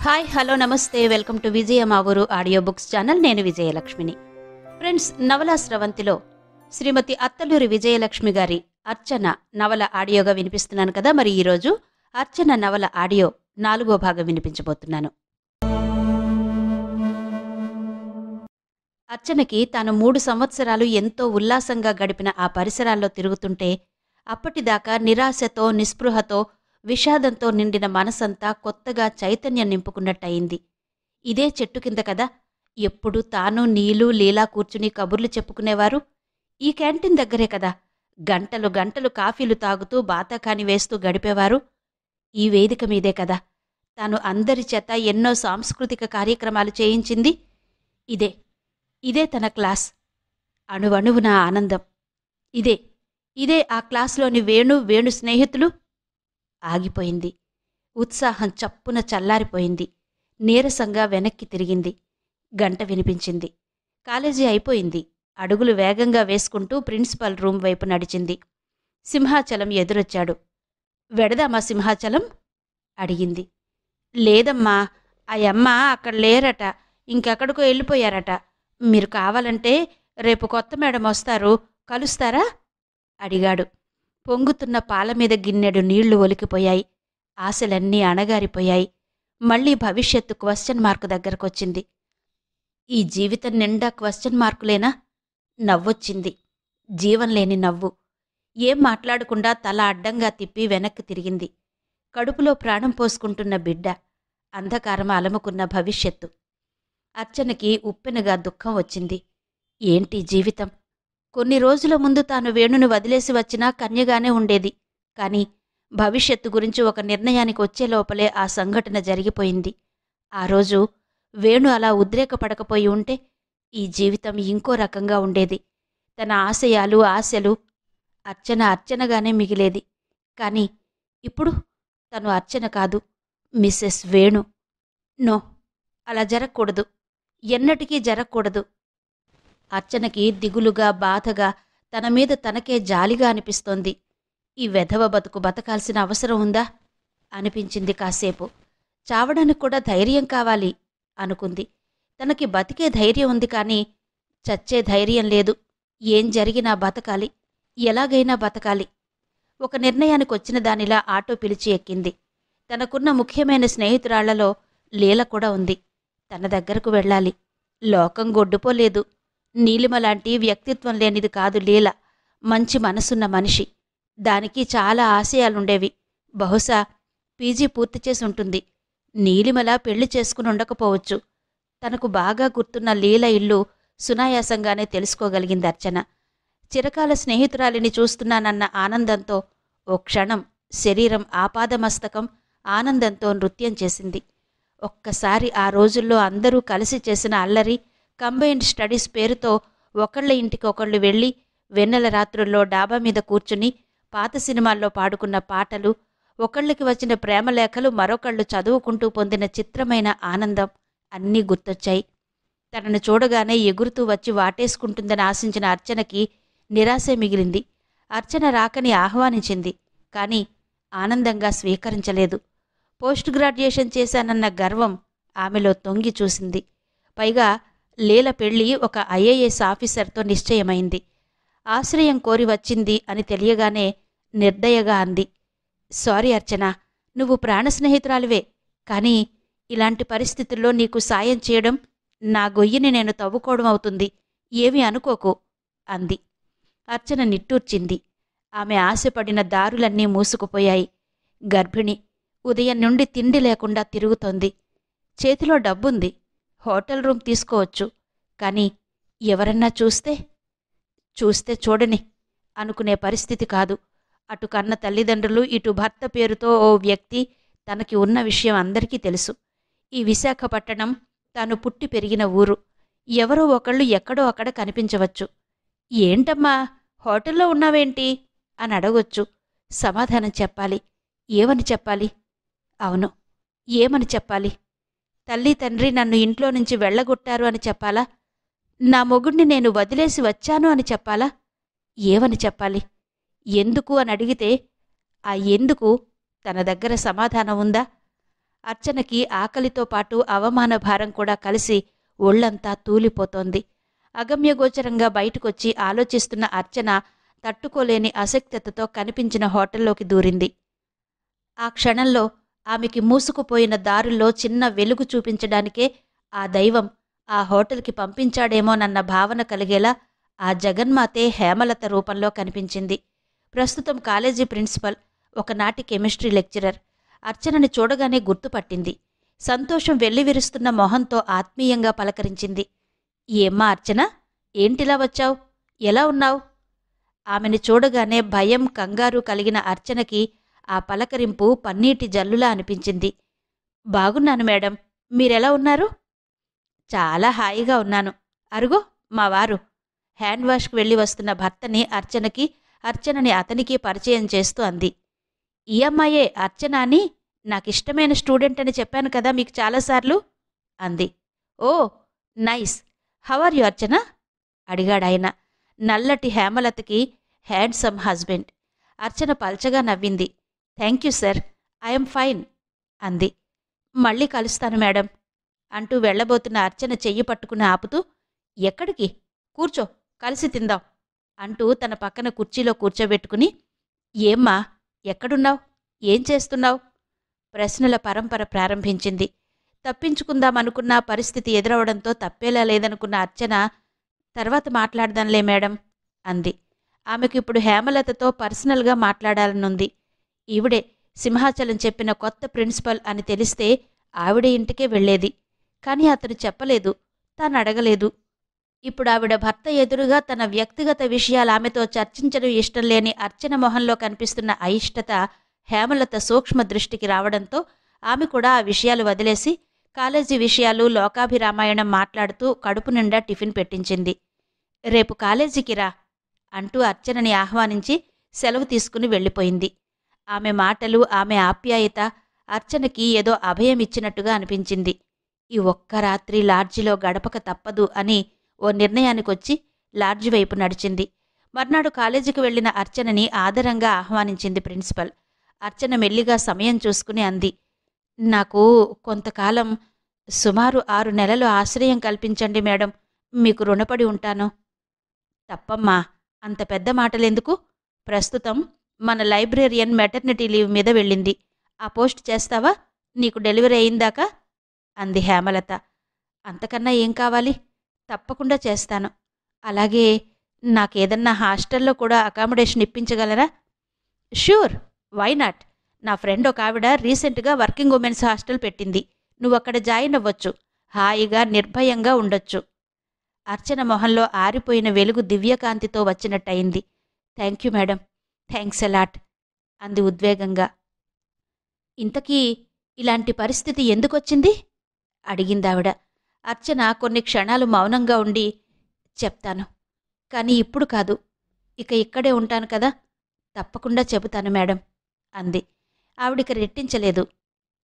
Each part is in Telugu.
హాయ్ హలో నమస్తే వెల్కమ్ టు విజయ మా ఊరు ఆడియో బుక్స్ ఛానల్. నేను విజయలక్ష్మిని. ఫ్రెండ్స్, నవలా స్రవంతిలో శ్రీమతి అత్తలూరి విజయలక్ష్మి గారి అర్చన నవల ఆడియోగా వినిపిస్తున్నాను కదా. మరి ఈరోజు అర్చన నవల ఆడియో 4వ భాగం వినిపించబోతున్నాను. అర్చనకి తాను 3 సంవత్సరాలు ఎంతో ఉల్లాసంగా గడిపిన ఆ పరిసరాల్లో తిరుగుతుంటే అప్పటిదాకా నిరాశతో నిస్పృహతో విషాదంతో నిండిన మనసంతా కొత్తగా చైతన్యం నింపుకున్నట్టయింది. ఇదే చెట్టు కింద కదా ఎప్పుడు తాను నీలు లీలా కూర్చుని కబుర్లు చెప్పుకునేవారు. ఈ క్యాంటీన్ దగ్గరే కదా గంటలు గంటలు కాఫీలు తాగుతూ బాతాకాని వేస్తూ గడిపేవారు. ఈ వేదిక మీదే కదా తాను అందరి చేత ఎన్నో సాంస్కృతిక కార్యక్రమాలు చేయించింది. ఇదే తన క్లాస్. అణువణువున ఆనందం. ఇదే ఆ క్లాస్లోని వేణు స్నేహితులు. ఆగిపోయింది. ఉత్సాహం చప్పున చల్లారిపోయింది. నీరసంగా వెనక్కి తిరిగింది. గంట వినిపించింది. కాలేజీ అయిపోయింది. అడుగులు వేగంగా వేసుకుంటూ ప్రిన్సిపల్ రూమ్ వైపు నడిచింది. సింహాచలం ఎదురొచ్చాడు. వెడదామా సింహాచలం? అడిగింది. లేదమ్మా, అయ్యమ్మ అక్కడ లేరట, ఇంకెక్కడికో వెళ్ళిపోయారట. మీరు కావాలంటే రేపు కొత్త మేడం వస్తారు, కలుస్తారా? అడిగాడు. పొంగుతున్న పాలమీద గిన్నెడు నీళ్లు ఒలికిపోయాయి. ఆశలన్నీ అణగారిపోయాయి. మళ్లీ భవిష్యత్తు క్వశ్చన్ మార్కు దగ్గరకొచ్చింది. ఈ జీవితం నిండా క్వశ్చన్ మార్కులేనా? నవ్వొచ్చింది. జీవంలేని నవ్వు. ఏం మాట్లాడకుండా తల అడ్డంగా తిప్పి వెనక్కి తిరిగింది. కడుపులో ప్రాణం పోసుకుంటున్న బిడ్డ, అంధకారం అలముకున్న భవిష్యత్తు. అర్చనకి ఉప్పెనగా దుఃఖం వచ్చింది. ఏంటి జీవితం? కొన్ని రోజుల ముందు తాను వేణుని వదిలేసి వచ్చినా కన్యగానే ఉండేది. కాని భవిష్యత్తు గురించి ఒక నిర్ణయానికి వచ్చే లోపలే ఆ సంఘటన జరిగిపోయింది. ఆ రోజు వేణు అలా ఉద్రేకపడకపోయి ఉంటే ఈ జీవితం ఇంకో రకంగా ఉండేది. తన ఆశయాలు ఆశలు అర్చనగానే మిగిలేది. కాని ఇప్పుడు తను అర్చన కాదు, మిస్సెస్ వేణు. నో, అలా జరగకూడదు. ఎన్నటికీ జరగకూడదు. అర్చనకి దిగులుగా బాధగా తన మీద తనకే జాలిగా అనిపిస్తోంది. ఈ వెధవ బతుకు బతకాల్సిన అవసరం ఉందా అనిపించింది కాసేపు. చావడానికి కూడా ధైర్యం కావాలి అనుకుంది. తనకి బతికే ధైర్యం ఉంది, కానీ చచ్చే ధైర్యం లేదు. ఏం జరిగినా బతకాలి, ఎలాగైనా బతకాలి. ఒక నిర్ణయానికొచ్చిన దానిలా ఆటో పిలిచి ఎక్కింది. తనకున్న ముఖ్యమైన స్నేహితురాళ్లలో లీల కూడా ఉంది. తన దగ్గరకు వెళ్ళాలి. లోకం గొడ్డుపోలేదు. నీలిమలాంటి వ్యక్తిత్వం లేనిది కాదు లీల. మంచి మనసున్న మనిషి. దానికి చాలా ఆశయాలుండేవి. బహుశా పీజీ పూర్తి చేసి ఉంటుంది. నీలిమల పెళ్లి చేసుకుని ఉండకపోవచ్చు. తనకు బాగా గుర్తున్న లీల ఇల్లు సునాయాసంగానే తెలుసుకోగలిగింది అర్చన. చిరకాల స్నేహితురాలిని చూస్తున్నానన్న ఆనందంతో ఓ క్షణం శరీరం ఆపాదమస్తకం ఆనందంతో నృత్యం చేసింది. ఒక్కసారి ఆ రోజుల్లో అందరూ కలిసి చేసిన అల్లరి, కంబైన్డ్ స్టడీస్ పేరుతో ఒకళ్ళ ఇంటికి ఒకళ్ళు వెళ్ళి వెన్నెల రాత్రుల్లో డాబా మీద కూర్చుని పాత సినిమాల్లో పాడుకున్న పాటలు, ఒకళ్ళకి వచ్చిన ప్రేమలేఖలు మరొకళ్ళు చదువుకుంటూ పొందిన చిత్రమైన ఆనందం అన్నీ గుర్తొచ్చాయి. తనను చూడగానే ఎగురుతూ వచ్చి వాటేసుకుంటుందని ఆశించిన అర్చనకి నిరాశే మిగిలింది. అర్చన రాకని ఆహ్వానించింది, కానీ ఆనందంగా స్వీకరించలేదు. పోస్ట్ గ్రాడ్యుయేషన్ చేశానన్న గర్వం ఆమెలో తొంగి చూసింది. పైగా లీల పెళ్లి ఒక ఐఏఎస్ ఆఫీసర్తో నిశ్చయమైంది. ఆశ్రయం కోరి వచ్చింది అని తెలియగానే నిర్దయగా అంది. సారీ అర్చన, నువ్వు ప్రాణ స్నేహితురాలివే, కానీ ఇలాంటి పరిస్థితుల్లో నీకు సాయం చేయడం నా గొయ్యిని నేను తవ్వుకోవడం అవుతుంది. ఏమీ అనుకోకు అంది. అర్చన నిట్టూర్చింది. ఆమె ఆశపడిన దారులన్నీ మూసుకుపోయాయి. గర్భిణి, ఉదయం నుండి తిండి లేకుండా తిరుగుతోంది. చేతిలో డబ్బుంది. హోటల్ రూమ్ తీసుకోవచ్చు. కానీ ఎవరన్నా చూస్తే చూడని అనుకునే పరిస్థితి కాదు. అటు కన్న తల్లిదండ్రులు, ఇటు భర్త పేరుతో ఓ వ్యక్తి తనకి ఉన్న విషయం అందరికీ తెలుసు. ఈ విశాఖపట్టణం తాను పుట్టి పెరిగిన ఊరు. ఎవరో ఒకళ్ళు ఎక్కడో అక్కడ కనిపించవచ్చు. ఏంటమ్మా హోటల్లో ఉన్నావేంటి అని అడగొచ్చు. సమాధానం చెప్పాలి. ఏమని చెప్పాలి? అవును, ఏమని చెప్పాలి? తల్లి తండ్రి నన్ను ఇంట్లో నుంచి వెళ్ళగొట్టారు అని చెప్పాలా? నా మొగుణ్ణి నేను వదిలేసి వచ్చాను అని చెప్పాలా? ఏమని చెప్పాలి? ఎందుకు అని అడిగితే ఆ ఎందుకు తన దగ్గర సమాధానం ఉందా? అర్చనకి ఆకలితో పాటు అవమాన భారం కూడా కలిసి ఒళ్లంతా తూలిపోతోంది. అగమ్యగోచరంగా బయటకొచ్చి ఆలోచిస్తున్న అర్చన తట్టుకోలేని అసక్తతతో కనిపించిన హోటల్లోకి దూరింది. ఆ క్షణంలో ఆమెకి మూసుకుపోయిన దారుల్లో చిన్న వెలుగు చూపించడానికే ఆ దైవం ఆ హోటల్కి పంపించాడేమోనన్న భావన కలిగేలా ఆ జగన్మాతే హేమలత రూపంలో కనిపించింది. ప్రస్తుతం కాలేజీ ప్రిన్సిపల్, ఒకనాటి కెమిస్ట్రీ లెక్చరర్. అర్చనని చూడగానే గుర్తుపట్టింది. సంతోషం వెల్లివిరుస్తున్న మొహంతో ఆత్మీయంగా పలకరించింది. ఏమ్మా అర్చన, ఏంటిలా వచ్చావు? ఎలా ఉన్నావు? ఆమెని చూడగానే భయం, కంగారు కలిగిన అర్చనకి ఆ పలకరింపు పన్నీటి జల్లులా అనిపించింది. బాగున్నాను మేడం, మీరెలా ఉన్నారు? చాలా హాయిగా ఉన్నాను. అరుగో మా వారు. హ్యాండ్ వాష్కి వెళ్ళి వస్తున్న భర్తని అర్చనని అతనికి పరిచయం చేస్తూ అంది. ఈ అమ్మాయే అర్చన అని, నాకిష్టమైన స్టూడెంట్ అని చెప్పాను కదా మీకు చాలాసార్లు అంది. ఓ నైస్, హౌ ఆర్ యు అర్చన? అడిగాడాయన. నల్లటి హేమలతకి హ్యాండ్సమ్ హస్బెండ్. అర్చన పల్చగా నవ్వింది. Thank you sir, I'm fine అంది. మళ్ళీ కలుస్తాను మేడం అంటూ వెళ్లబోతున్న అర్చన చెయ్యి పట్టుకుని ఆపుతూ, ఎక్కడికి? కూర్చో, కలిసి తిందాం అంటూ తన పక్కన కుర్చీలో కూర్చోబెట్టుకుని, ఏమ్మా ఎక్కడున్నావు? ఏం చేస్తున్నావు? ప్రశ్నల పరంపర ప్రారంభించింది. తప్పించుకుందామనుకున్న పరిస్థితి ఎదురవడంతో తప్పేలా లేదనుకున్న అర్చన, తర్వాత మాట్లాడదాంలే మేడం అంది. ఆమెకు ఇప్పుడు హేమలతతో పర్సనల్గా మాట్లాడాలనుంది. ఈవిడే సింహాచలం చెప్పిన కొత్త ప్రిన్సిపల్ అని తెలిస్తే ఆవిడ ఇంటికే వెళ్లేది. కాని అతను చెప్పలేదు, తాను అడగలేదు. ఇప్పుడు ఆవిడ భర్త ఎదురుగా తన వ్యక్తిగత విషయాలు ఆమెతో చర్చించడం ఇష్టం లేని అర్చన మొహంలో కనిపిస్తున్న అయిష్టత హేమలత సూక్ష్మ దృష్టికి రావడంతో ఆమె కూడా ఆ విషయాలు వదిలేసి కాలేజీ విషయాలు, లోకాభిరామాయణం మాట్లాడుతూ కడుపు నిండా టిఫిన్ పెట్టించింది. రేపు కాలేజీకి రా అంటూ అర్చనని ఆహ్వానించి సెలవు తీసుకుని వెళ్ళిపోయింది. ఆమె మాటలు, ఆమె ఆప్యాయత అర్చనకి ఏదో అభయమిచ్చినట్టుగా అనిపించింది. ఈ ఒక్క రాత్రి లాడ్జిలో గడపక తప్పదు అని ఓ నిర్ణయానికొచ్చి లాడ్జి వైపు నడిచింది. మర్నాడు కాలేజీకి వెళ్లిన అర్చనని ఆదరంగా ఆహ్వానించింది ప్రిన్సిపల్. అర్చన మెల్లిగా సమయం చూసుకుని అంది. నాకు కొంతకాలం, సుమారు 6 నెలలు ఆశ్రయం కల్పించండి మేడం, మీకు రుణపడి ఉంటాను. తప్పమ్మా, అంత పెద్ద మాటలెందుకు? ప్రస్తుతం మన లైబ్రేరియన్ మెటర్నిటీ లీవ్ మీద వెళ్ళింది. ఆ పోస్ట్ చేస్తావా, నీకు డెలివరీ అయిందాకా అంది హేమలత. అంతకన్నా ఏం కావాలి? తప్పకుండా చేస్తాను. అలాగే నాకేదన్నా హాస్టల్లో కూడా అకామిడేషన్ ఇప్పించగలరా? Sure, why not? నా ఫ్రెండ్ ఒక ఆవిడ రీసెంట్గా వర్కింగ్ ఉమెన్స్ హాస్టల్ పెట్టింది. నువ్వక్కడ జాయిన్ అవ్వచ్చు. హాయిగా నిర్భయంగా ఉండొచ్చు. అర్చన మొహంలో ఆరిపోయిన వెలుగు దివ్యకాంతితో వచ్చినట్టయింది. Thank you madam, thanks a lot అంది ఉద్వేగంగా. ఇంతకీ ఇలాంటి పరిస్థితి ఎందుకొచ్చింది? అడిగిందావిడ. అర్చన కొన్ని క్షణాలు మౌనంగా ఉండి, చెప్తాను, కానీ ఇప్పుడు కాదు, ఇక ఇక్కడే ఉంటాను కదా, తప్పకుండా చెబుతాను మేడం అంది. ఆవిడికి రెట్టించలేదు.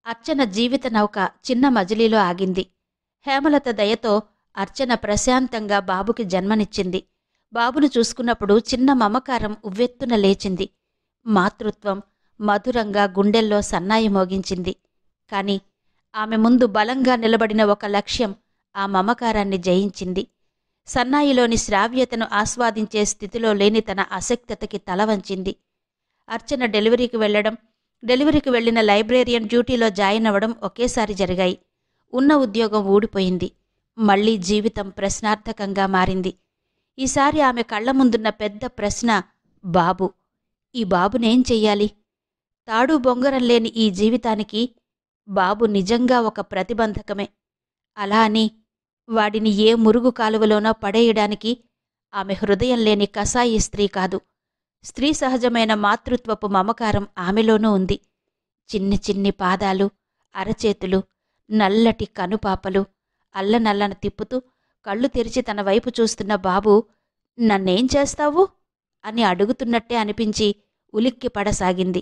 అర్చన జీవిత నౌక చిన్న మజిలీలో ఆగింది. హేమలత దయతో అర్చన ప్రశాంతంగా బాబుకి జన్మనిచ్చింది. బాబును చూసుకున్నప్పుడు చిన్న మమకారం ఉవ్వెత్తున లేచింది. మాతృత్వం మధురంగా గుండెల్లో సన్నాయి మోగించింది. కాని ఆమె ముందు బలంగా నిలబడిన ఒక లక్ష్యం ఆ మమకారాన్ని జయించింది. సన్నాయిలోని శ్రావ్యతను ఆస్వాదించే స్థితిలో లేని తన అసక్తతకి తల వంచింది. అర్చన డెలివరీకి వెళ్లడం, డెలివరీకి వెళ్లిన లైబ్రేరియన్ డ్యూటీలో జాయిన్ అవ్వడం ఒకేసారి జరిగాయి. ఉన్న ఉద్యోగం ఊడిపోయింది. మళ్లీ జీవితం ప్రశ్నార్థకంగా మారింది. ఈసారి ఆమె కళ్ల ముందున్న పెద్ద ప్రశ్న బాబు. ఈ బాబునేం చెయ్యాలి? తాడు బొంగరం లేని ఈ జీవితానికి బాబు నిజంగా ఒక ప్రతిబంధకమే. అలా అని వాడిని ఏ మురుగు కాలువలోనో పడేయడానికి ఆమె హృదయం లేని కసాయి స్త్రీ కాదు. స్త్రీ సహజమైన మాతృత్వపు మమకారం ఆమెలోనూ ఉంది. చిన్ని చిన్ని పాదాలు, అరచేతులు, నల్లటి కనుపాపలు అల్లనల్లన తిప్పుతూ కళ్ళు తెరిచి తన వైపు చూస్తున్న బాబు, నన్నేం చేస్తావు అని అడుగుతున్నట్టే అనిపించి ఉలిక్కి పడసాగింది.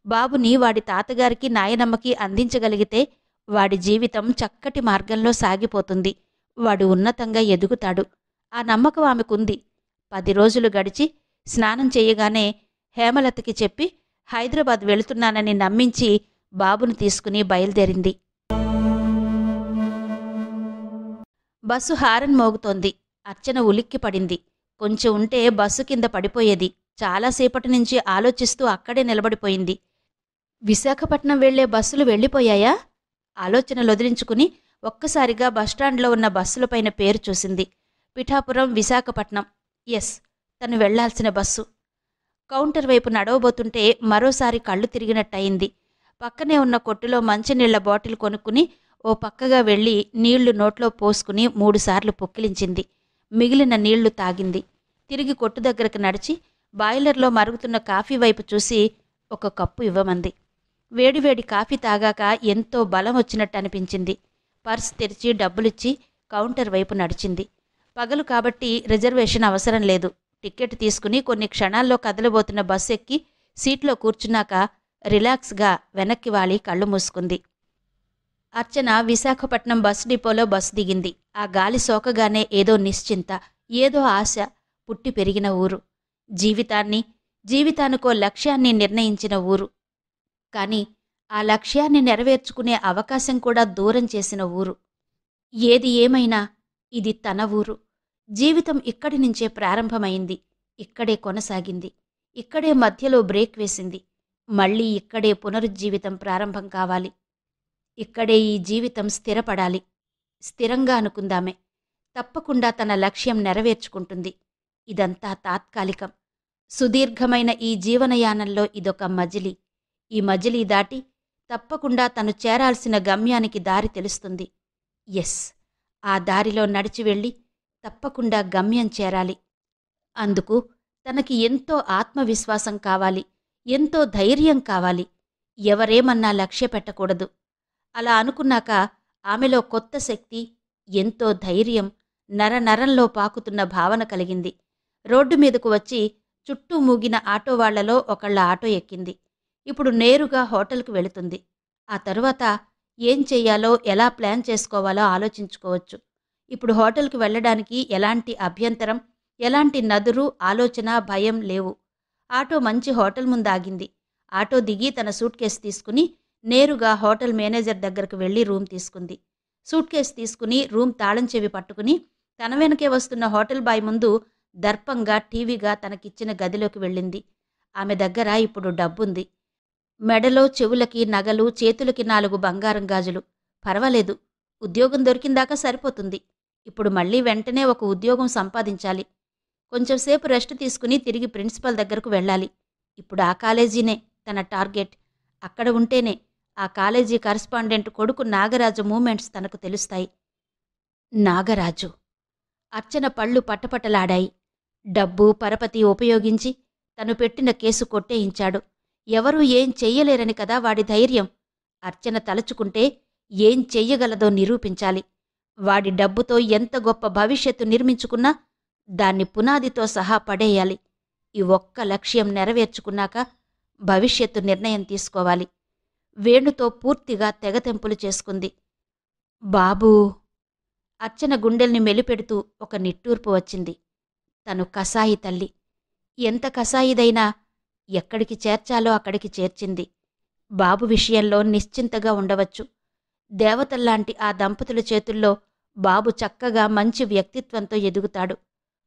బాబుని వాడి తాతగారికి, నాయనమ్మకి అందించగలిగితే వాడి జీవితం చక్కటి మార్గంలో సాగిపోతుంది. వాడు ఉన్నతంగా ఎదుగుతాడు. ఆ నమ్మకం ఆమెకుంది. 10 రోజులు గడిచి స్నానం చేయగానే హేమలతకి చెప్పి హైదరాబాద్ వెళుతున్నానని నమ్మించి బాబును తీసుకుని బయలుదేరింది. Bus horn మోగుతోంది. అర్చన ఉలిక్కిపడింది. కొంచెం ఉంటే బస్సు కింద పడిపోయేది. చాలాసేపటి నుంచి ఆలోచిస్తూ అక్కడే నిలబడిపోయింది. విశాఖపట్నం వెళ్లే బస్సులు వెళ్ళిపోయాయా? ఆలోచనలొదిలించుకుని ఒక్కసారిగా బస్టాండ్లో ఉన్న బస్సులపైన పేరు చూసింది. పిఠాపురం, విశాఖపట్నం. ఎస్, తను వెళ్లాల్సిన బస్సు. కౌంటర్ వైపు నడవబోతుంటే మరోసారి కళ్ళు తిరిగినట్టయింది. పక్కనే ఉన్న కొట్టులో మంచినీళ్ల బాటిల్ కొనుక్కుని ఓ పక్కగా వెళ్లి నీళ్లు నోట్లో పోసుకుని 3 సార్లు పుక్కిలించింది. మిగిలిన నీళ్లు తాగింది. తిరిగి కొట్టు దగ్గరకు నడిచి బాయిలర్లో మరుగుతున్న కాఫీ వైపు చూసి ఒక కప్పు ఇవ్వమంది. వేడివేడి కాఫీ తాగాక ఎంతో బలం వచ్చినట్టు అనిపించింది. పర్స్ తెరిచి డబ్బులిచ్చి కౌంటర్ వైపు నడిచింది. పగలు కాబట్టి రిజర్వేషన్ అవసరం లేదు. టిక్కెట్ తీసుకుని కొన్ని క్షణాల్లో కదలబోతున్న బస్సు ఎక్కి సీట్లో కూర్చున్నాక రిలాక్స్గా వెనక్కి వాలి కళ్ళు మూసుకుంది. అర్చన విశాఖపట్నం బస్ డిపోలో బస్సు దిగింది. ఆ గాలి సోకగానే ఏదో నిశ్చింత, ఏదో ఆశ పుట్టి పెరిగిన ఊరు. జీవితానికో లక్ష్యాన్ని నిర్ణయించిన ఊరు. కాని ఆ లక్ష్యాన్ని నెరవేర్చుకునే అవకాశం కూడా దూరం చేసిన ఊరు. ఏది ఏమైనా ఇది తన ఊరు. జీవితం ఇక్కడి నుంచే ప్రారంభమైంది. ఇక్కడే కొనసాగింది. ఇక్కడే మధ్యలో బ్రేక్ వేసింది. మళ్లీ ఇక్కడే పునరుజ్జీవితం ప్రారంభం కావాలి. ఇక్కడే ఈ జీవితం స్థిరపడాలి. స్థిరంగా అనుకుందామే. తప్పకుండా తన లక్ష్యం నెరవేర్చుకుంటుంది. ఇదంతా తాత్కాలికం. సుదీర్ఘమైన ఈ జీవనయానంలో ఇదొక మజిలీ. ఈ మజిలీ దాటి తప్పకుండా తను చేరాల్సిన గమ్యానికి దారి తెలుస్తుంది. ఎస్, ఆ దారిలో నడిచి వెళ్ళి తప్పకుండా గమ్యం చేరాలి. అందుకు తనకి ఎంతో ఆత్మవిశ్వాసం కావాలి. ఎంతో ధైర్యం కావాలి. ఎవరేమన్నా లక్ష్య పెట్టకూడదు. అలా అనుకున్నాక ఆమెలో కొత్త శక్తి, ఎంతో ధైర్యం నరనరంలో పాకుతున్న భావన కలిగింది. రోడ్డు మీదకు వచ్చి చుట్టూ మూగిన ఆటో వాళ్లలో ఒకళ్ళ ఆటో ఎక్కింది. ఇప్పుడు నేరుగా హోటల్కు వెళుతుంది. ఆ తరువాత ఏం చెయ్యాలో, ఎలా ప్లాన్ చేసుకోవాలో ఆలోచించుకోవచ్చు. ఇప్పుడు హోటల్కి వెళ్లడానికి ఎలాంటి అభ్యంతరం, ఎలాంటి నదురు, ఆలోచన, భయం లేవు. ఆటో మంచి హోటల్ ముందాగింది. ఆటో దిగి తన సూట్ కేసు తీసుకుని నేరుగా హోటల్ మేనేజర్ దగ్గరకు వెళ్లి రూమ్ తీసుకుంది. సూట్ కేసు తీసుకుని రూమ్ తాళం చెవి పట్టుకుని తన వెనకే వస్తున్న హోటల్ బాయ్ ముందు దర్పంగా టీవీగా తనకిచ్చిన గదిలోకి వెళ్ళింది. ఆమె దగ్గర ఇప్పుడు డబ్బుంది. మెడలో చెవులకి నగలు, చేతులకి 4 బంగారం గాజులు. పర్వాలేదు, ఉద్యోగం దొరికిందాకా సరిపోతుంది. ఇప్పుడు మళ్లీ వెంటనే ఒక ఉద్యోగం సంపాదించాలి. కొంచెంసేపు రెస్ట్ తీసుకుని తిరిగి ప్రిన్సిపల్ దగ్గరకు వెళ్ళాలి. ఇప్పుడు ఆ కాలేజీనే తన టార్గెట్. అక్కడ ఉంటేనే ఆ కాలేజీ కరస్పాండెంట్ కొడుకు నాగరాజు మూమెంట్స్ తనకు తెలుస్తాయి. నాగరాజు. అర్చన పళ్ళు పట్టపట్టలాడాయి. డబ్బు, పరపతి ఉపయోగించి తను పెట్టిన కేసు కొట్టేయించాడు. ఎవరూ ఏం చెయ్యలేరని కదా వాడి ధైర్యం. అర్చన తలుచుకుంటే ఏం చెయ్యగలదో నిరూపించాలి. వాడి డబ్బుతో ఎంత గొప్ప భవిష్యత్తు నిర్మించుకున్నా దాన్ని పునాదితో సహా పడేయాలి. ఈ ఒక్క లక్ష్యం నెరవేర్చుకున్నాక భవిష్యత్తు నిర్ణయం తీసుకోవాలి. వేణుతో పూర్తిగా తెగతెంపులు చేసుకుంది. బాబూ. అర్చన గుండెల్ని మెలిపెడుతూ ఒక నిట్టూర్పు వచ్చింది. తను కసాయి తల్లి. ఎంత కసాయిదైనా ఎక్కడికి చేర్చాలో అక్కడికి చేర్చింది. బాబు విషయంలో నిశ్చింతగా ఉండవచ్చు. దేవతల్లాంటి ఆ దంపతుల చేతుల్లో బాబు చక్కగా మంచి వ్యక్తిత్వంతో ఎదుగుతాడు.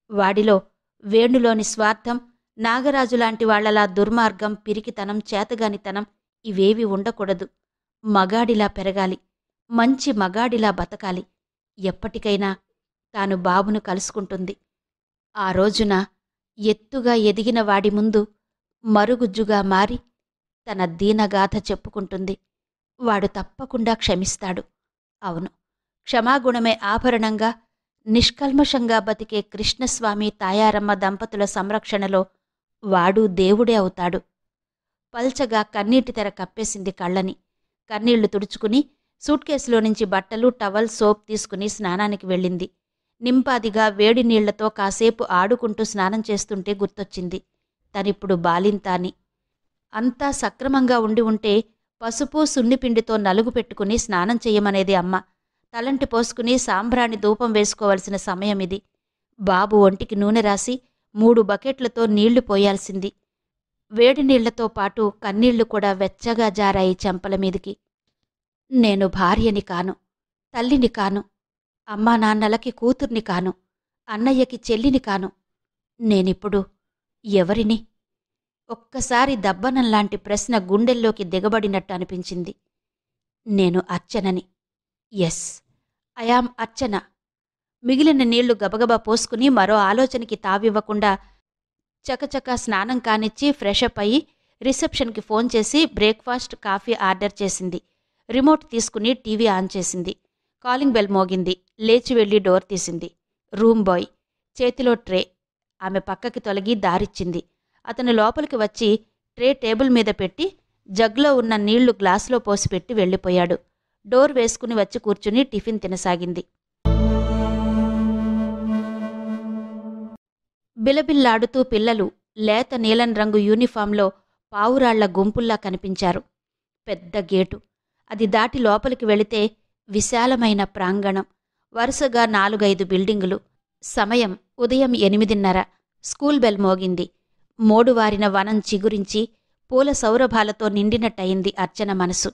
వాడిలో వేణులోని స్వార్థం, నాగరాజులాంటి వాళ్లలా దుర్మార్గం, పిరికితనం, చేతగానితనం ఇవేవి ఉండకూడదు. మగాడిలా పెరగాలి. మంచి మగాడిలా బతకాలి. ఎప్పటికైనా తాను బాబును కలుసుకుంటుంది. ఆ రోజున ఎత్తుగా ఎదిగిన వాడి ముందు మరుగుజ్జుగా మారి తన దీనగాథ చెప్పుకుంటుంది. వాడు తప్పకుండా క్షమిస్తాడు. అవును, క్షమాగుణమే ఆభరణంగా నిష్కల్మషంగా బతికే కృష్ణస్వామి, తాయారమ్మ దంపతుల సంరక్షణలో వాడు దేవుడే అవుతాడు. పల్చగా కన్నీటి తెర కప్పేసింది కళ్ళని. కన్నీళ్లు తుడుచుకుని సూట్కేసులో నుంచి బట్టలు, టవల్, సోప్ తీసుకుని స్నానానికి వెళ్ళింది. నింపాదిగా వేడి నీళ్లతో కాసేపు ఆడుకుంటూ స్నానం చేస్తుంటే గుర్తొచ్చింది తనిప్పుడు బాలింత అని. అంతా సక్రమంగా ఉండి ఉంటే పసుపు, సున్నిపిండితో నలుగు పెట్టుకుని స్నానం చెయ్యమనేది అమ్మ. తలంటి పోసుకుని సాంబ్రాణి ధూపం వేసుకోవలసిన సమయమిది. బాబు ఒంటికి నూనె రాసి 3 బకెట్లతో నీళ్లు పోయాల్సింది. వేడి నీళ్లతో పాటు కన్నీళ్లు కూడా వెచ్చగా జారాయి చెంపల మీదికి. నేను భార్యని కాను, తల్లిని కాను, అమ్మా నాన్నలకి కూతుర్ని కాను, అన్నయ్యకి చెల్లిని కాను. నేనిప్పుడు ఎవరిని? ఒక్కసారి దబ్బనంలాంటి ప్రశ్న గుండెల్లోకి దిగబడినట్టు అనిపించింది. నేను అర్చనని. ఎస్, ఐయామ్ అర్చన. మిగిలిన నీళ్లు గబగబా పోసుకుని మరో ఆలోచనకి తావివ్వకుండా చకచకా స్నానం కానిచ్చి ఫ్రెషప్ అయ్యి రిసెప్షన్కి ఫోన్ చేసి బ్రేక్ఫాస్ట్, కాఫీ ఆర్డర్ చేసింది. రిమోట్ తీసుకుని టీవీ ఆన్ చేసింది. కాలింగ్ బెల్ మోగింది. లేచి వెళ్లి డోర్ తీసింది. రూమ్ బాయ్ చేతిలో ట్రే. ఆమె పక్కకి తొలగి దారిచ్చింది. అతను లోపలికి వచ్చి ట్రే టేబుల్ మీద పెట్టి జగ్లో ఉన్న నీళ్లు గ్లాసులో పోసిపెట్టి వెళ్ళిపోయాడు. డోర్ వేసుకుని వచ్చి కూర్చుని టిఫిన్ తినసాగింది. బిలబిల్లాడుతూ పిల్లలు లేత నీలం రంగు యూనిఫాంలో పావురాళ్ల గుంపుల్లా కనిపించారు. పెద్ద గేటు. అది దాటి లోపలికి వెళితే విశాలమైన ప్రాంగణం. వరుసగా 4-5 బిల్డింగులు. సమయం ఉదయం 8:30. స్కూల్ బెల్ మోగింది. మోడువారిన వనం చిగురించి పూల సౌరభాలతో నిండినట్టయింది అర్చన మనసు.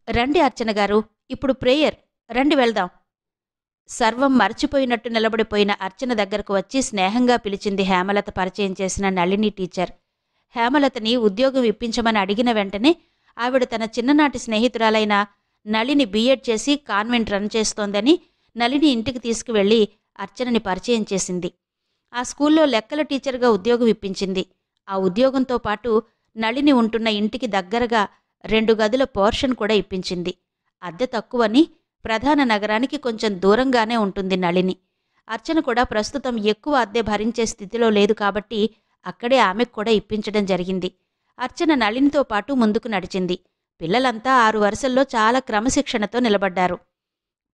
రండి అర్చనగారు, ఇప్పుడు ప్రేయర్, రండి వెళ్దాం. సర్వం మరచిపోయినట్టు నిలబడిపోయిన అర్చన దగ్గరకు వచ్చి స్నేహంగా పిలిచింది హేమలత పరిచయం చేసిన నళిని టీచర్. హేమలతని ఉద్యోగం ఇప్పించమని అడిగిన వెంటనే ఆవిడ తన చిన్ననాటి స్నేహితురాలైన నళిని బీఎడ్ చేసి కాన్వెంట్ రన్ చేస్తోందని నళిని ఇంటికి తీసుకువెళ్లి అర్చనని పరిచయం చేసింది. ఆ స్కూల్లో లెక్కల టీచర్గా ఉద్యోగం ఇప్పించింది. ఆ ఉద్యోగంతో పాటు నళిని ఉంటున్న ఇంటికి దగ్గరగా 2 గదుల పోర్షన్ కూడా ఇప్పించింది. అద్దె తక్కువని ప్రధాన నగరానికి కొంచెం దూరంగానే ఉంటుంది నళిని. అర్చన కూడా ప్రస్తుతం ఎక్కువ అద్దె భరించే స్థితిలో లేదు కాబట్టి అక్కడే ఆమెకు కూడా ఇప్పించడం జరిగింది. అర్చన నళినితో పాటు ముందుకు నడిచింది. పిల్లలంతా 6 వరుసల్లో చాలా క్రమశిక్షణతో నిలబడ్డారు.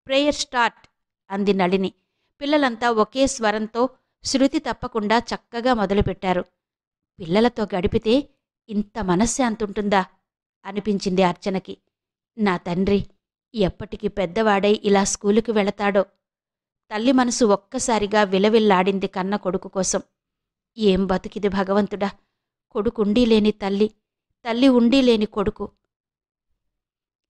ప్రేయర్ స్టార్ట్ అంది నళిని. పిల్లలంతా ఒకే స్వరంతో శృతి తప్పకుండా చక్కగా మొదలుపెట్టారు. పిల్లలతో గడిపితే ఇంత మనశ్శాంతుంటుందా అనిపించింది అర్చనకి. నా తండ్రి ఎప్పటికి పెద్దవాడై ఇలా స్కూలుకు వెళతాడో. తల్లి మనసు ఒక్కసారిగా విలవిల్లాడింది కన్న కొడుకు కోసం. ఏం బతుకిది భగవంతుడా! కొడుకుండీ లేని తల్లి, తల్లి ఉండి లేని కొడుకు.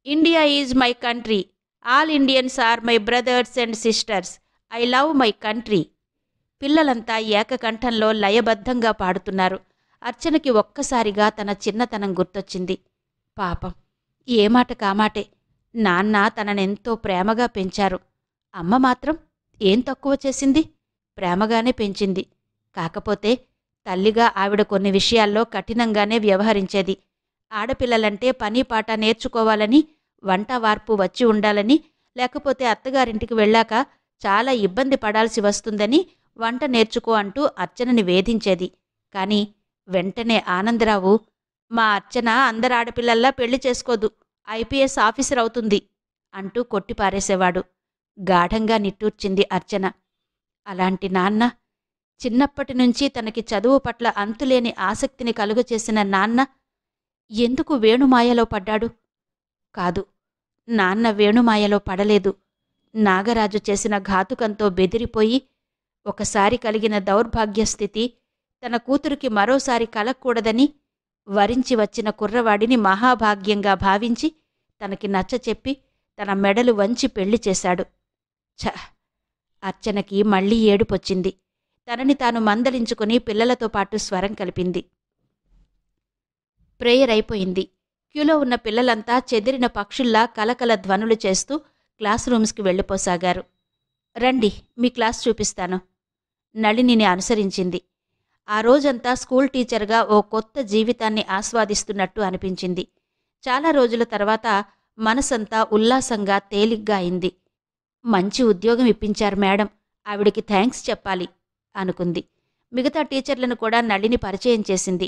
India is my country. All Indians are my brothers and sisters. I love my country. పిల్లలంతా ఏకకంఠంలో లయబద్ధంగా పాడుతున్నారు. అర్చనకి ఒక్కసారిగా తన చిన్నతనం గుర్తొచ్చింది. పాపం, ఏ మాట కామాటే. నాన్న తననెంతో ప్రేమగా పెంచారు. అమ్మ మాత్రం ఏం తక్కువ చేసింది? ప్రేమగానే పెంచింది. కాకపోతే తల్లిగా ఆవిడ కొన్ని విషయాల్లో కఠినంగానే వ్యవహరించేది. ఆడపిల్లలంటే పని పాట నేర్చుకోవాలని, వంట వార్పు వచ్చి ఉండాలని, లేకపోతే అత్తగారింటికి వెళ్ళాక చాలా ఇబ్బంది పడాల్సి వస్తుందని వంట నేర్చుకో అంటూ అర్చనని వేధించేది. కాని వెంటనే ఆనందరావు, మా అర్చన అందరు ఆడపిల్లల్లా పెళ్లి చేసుకోదు, ఐపీఎస్ ఆఫీసర్ అవుతుంది అంటూ కొట్టిపారేసేవాడు. గాఢంగా నిట్టూర్చింది అర్చన. అలాంటి నాన్న, చిన్నప్పటినుంచి తనకి చదువు పట్ల అంతులేని ఆసక్తిని కలుగచేసిన నాన్న ఎందుకు వేణుమాయలో పడ్డాడు? కాదు, నాన్న వేణుమాయలో పడలేదు. నాగరాజు చేసిన ఘాతుకంతో బెదిరిపోయి ఒకసారి కలిగిన దౌర్భాగ్యస్థితి తన కూతురికి మరోసారి కలగకూడదని వరించి వచ్చిన కుర్రవాడిని మహాభాగ్యంగా భావించి తనకి నచ్చచెప్పి తన మెడలు వంచి పెళ్లి చేశాడు. ఛ! అర్చనకి మళ్లీ ఏడుపొచ్చింది. తనని తాను మందలించుకుని పిల్లలతో పాటు స్వరం కలిపింది. ప్రేయర్ అయిపోయింది. క్యూలో ఉన్న పిల్లలంతా చెదిరిన పక్షుల్లా కలకల ధ్వనులు చేస్తూ క్లాస్ రూమ్స్కి వెళ్ళిపోసాగారు. రండి, మీ క్లాస్ చూపిస్తాను. నళినిని అనుసరించింది. ఆ రోజంతా స్కూల్ టీచర్గా ఓ కొత్త జీవితాన్ని ఆస్వాదిస్తున్నట్టు అనిపించింది. చాలా రోజుల తర్వాత మనసంతా ఉల్లాసంగా తేలిగ్గా అయింది. మంచి ఉద్యోగం ఇప్పించారు మేడం, ఆవిడికి థ్యాంక్స్ చెప్పాలి అనుకుంది. మిగతా టీచర్లను కూడా నళిని పరిచయం చేసింది.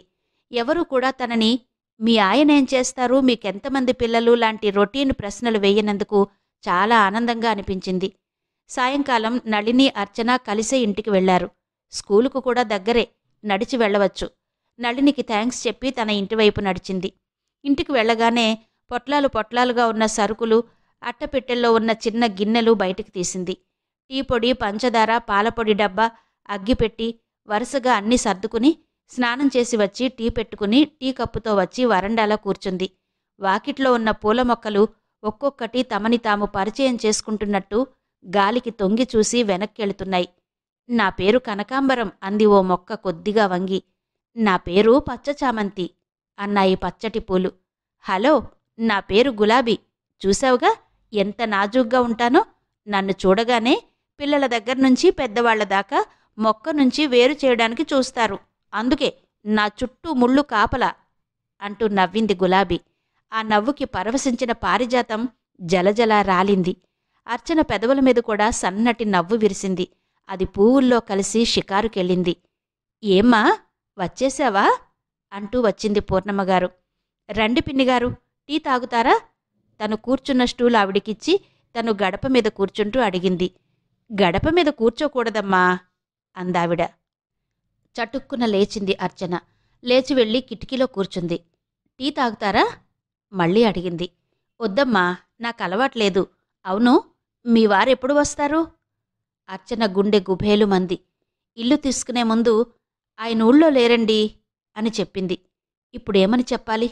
ఎవరూ కూడా తనని మీ ఆయనేం చేస్తారు, మీకెంతమంది పిల్లలు లాంటి రొటీన్ ప్రశ్నలు వేయనందుకు చాలా ఆనందంగా అనిపించింది. సాయంకాలం నళిని, అర్చన కలిసే ఇంటికి వెళ్లారు. స్కూలుకు కూడా దగ్గరే, నడిచి వెళ్లవచ్చు. నళినికి థ్యాంక్స్ చెప్పి తన ఇంటివైపు నడిచింది. ఇంటికి వెళ్లగానే పొట్లాలు పొట్లాలుగా ఉన్న సరుకులు, అట్టపెట్టెల్లో ఉన్న చిన్న గిన్నెలు బయటికి తీసింది. టీ పొడి, పంచదార, పాలపొడి డబ్బా, అగ్గిపెట్టి వరుసగా అన్నీ సర్దుకుని స్నానం చేసి వచ్చి టీ పెట్టుకుని టీ కప్పుతో వచ్చి వరండాలో కూర్చుంది. వాకిట్లో ఉన్న పూల మొక్కలు ఒక్కొక్కటి తమని తాము పరిచయం చేసుకుంటున్నట్టు గాలికి తొంగి చూసి వెనక్కెళుతున్నాయి. నా పేరు కనకాంబరం అంది ఓ మొక్క కొద్దిగా వంగి. నా పేరు పచ్చచామంతి అన్నాయి పచ్చటి పూలు. హలో, నా పేరు గులాబీ. చూశావుగా ఎంత నాజూగ్గా ఉంటానో. నన్ను చూడగానే పిల్లల దగ్గర్నుంచి పెద్దవాళ్ల దాకా మొక్క నుంచి వేరు చేయడానికి చూస్తారు. అందుకే నా చుట్టూ ముళ్ళు కాపలా అంటూ నవ్వింది గులాబీ. ఆ నవ్వుకి పరవశించిన పారిజాతం జలజలా రాలింది. అర్చన పెదవుల మీద కూడా సన్నటి నవ్వు విరిసింది. అది పువ్వుల్లో కలిసి షికారుకెళ్ళింది. ఏమ్మా, వచ్చేశావా అంటూ వచ్చింది పూర్ణమ్మగారు. రండి పిన్నిగారు, టీ తాగుతారా? తను కూర్చున్న స్టూల్ ఆవిడికిచ్చి తను గడప మీద కూర్చుంటూ అడిగింది. గడప మీద కూర్చోకూడదమ్మా అందావిడ. చటుక్కున లేచింది అర్చన. లేచి వెళ్ళి కిటికీలో కూర్చుంది. టీ తాగుతారా మళ్ళీ అడిగింది. వద్దమ్మా, నాకలవాట్లేదు. అవును, మీ వారెప్పుడు వస్తారు? అర్చన గుండె గుభేలు మంది. ఇల్లు తీసుకునే ముందు ఆయన ఊళ్ళో లేరండి అని చెప్పింది. ఇప్పుడేమని చెప్పాలి?